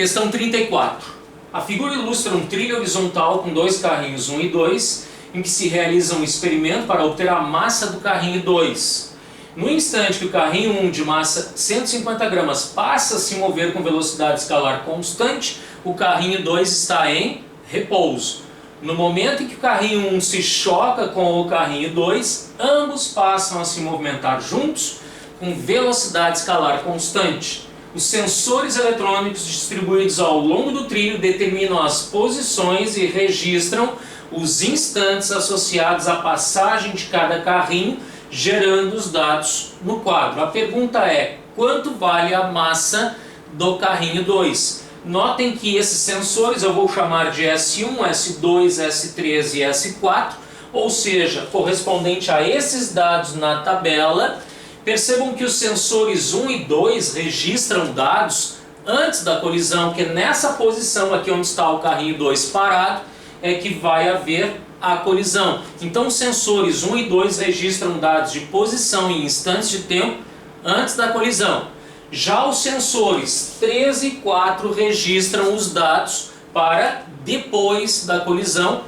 Questão 34. A figura ilustra um trilho horizontal com dois carrinhos 1 e 2, em que se realiza um experimento para obter a massa do carrinho 2. No instante que o carrinho 1 de massa 150 gramas passa a se mover com velocidade escalar constante, o carrinho 2 está em repouso. No momento em que o carrinho 1 se choca com o carrinho 2, ambos passam a se movimentar juntos com velocidade escalar constante. Os sensores eletrônicos distribuídos ao longo do trilho determinam as posições e registram os instantes associados à passagem de cada carrinho, gerando os dados no quadro. A pergunta é: quanto vale a massa do carrinho 2? Notem que esses sensores eu vou chamar de S1, S2, S3 e S4, ou seja, correspondente a esses dados na tabela. Percebam que os sensores 1 e 2 registram dados antes da colisão, que nessa posição aqui onde está o carrinho 2 parado é que vai haver a colisão. Então os sensores 1 e 2 registram dados de posição em instantes de tempo antes da colisão. Já os sensores 3 e 4 registram os dados para depois da colisão,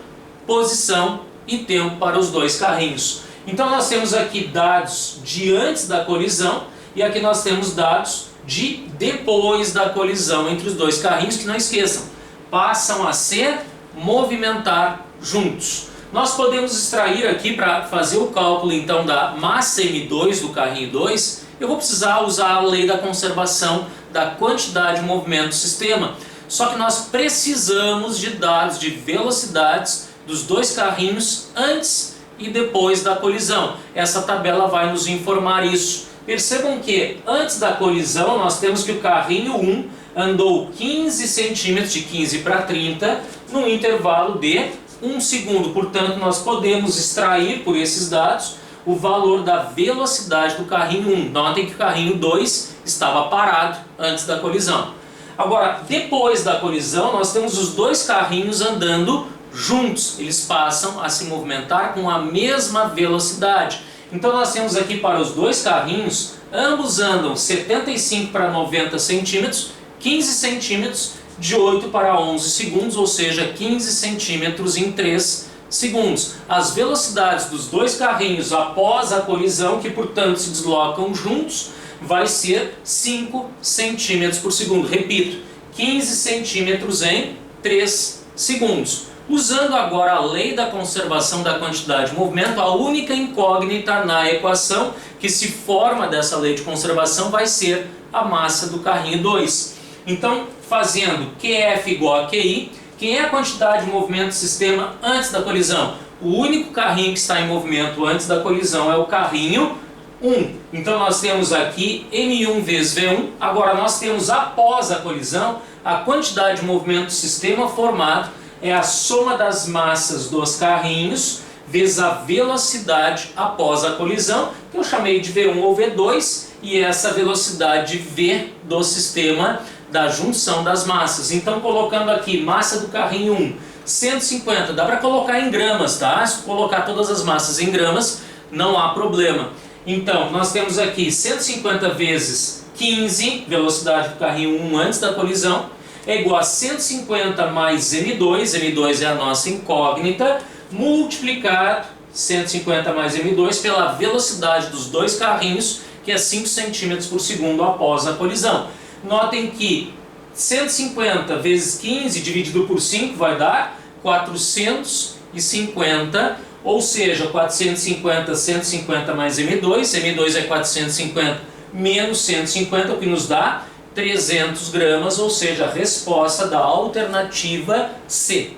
posição e tempo para os dois carrinhos. Então nós temos aqui dados de antes da colisão e aqui nós temos dados de depois da colisão entre os dois carrinhos, que não esqueçam, passam a se movimentar juntos. Nós podemos extrair aqui, para fazer o cálculo então da massa M2 do carrinho 2, eu vou precisar usar a lei da conservação da quantidade de movimento do sistema. Só que nós precisamos de dados de velocidades dos dois carrinhos antes e depois da colisão. Essa tabela vai nos informar isso. Percebam que antes da colisão nós temos que o carrinho 1 andou 15 centímetros, de 15 para 30, no intervalo de 1 segundo. Portanto, nós podemos extrair por esses dados o valor da velocidade do carrinho 1. Notem que o carrinho 2 estava parado antes da colisão. Agora, depois da colisão, nós temos os dois carrinhos andando juntos. Eles passam a se movimentar com a mesma velocidade. Então nós temos aqui para os dois carrinhos, ambos andam 75 para 90 centímetros, 15 centímetros, de 8 para 11 segundos, ou seja, 15 centímetros em 3 segundos. As velocidades dos dois carrinhos após a colisão, que portanto se deslocam juntos, vai ser 5 centímetros por segundo. Repito, 15 centímetros em 3 segundos. Usando agora a lei da conservação da quantidade de movimento, a única incógnita na equação que se forma dessa lei de conservação vai ser a massa do carrinho 2. Então, fazendo QF igual a QI, quem é a quantidade de movimento do sistema antes da colisão? O único carrinho que está em movimento antes da colisão é o carrinho 1. Então nós temos aqui M1 vezes V1. Agora nós temos após a colisão, a quantidade de movimento do sistema formado é a soma das massas dos carrinhos vezes a velocidade após a colisão, que eu chamei de V1 ou V2, e essa velocidade V do sistema da junção das massas. Então, colocando aqui massa do carrinho 1, 150, dá para colocar em gramas, tá? Se colocar todas as massas em gramas, não há problema. Então, nós temos aqui 150 vezes 15, velocidade do carrinho 1 antes da colisão, é igual a 150 mais M2, M2 é a nossa incógnita, multiplicado 150 mais M2 pela velocidade dos dois carrinhos, que é 5 centímetros por segundo após a colisão. Notem que 150 vezes 15 dividido por 5 vai dar 450, ou seja, 450, 150 mais M2, M2 é 450 menos 150, o que nos dá 300 gramas, ou seja, a resposta da alternativa C.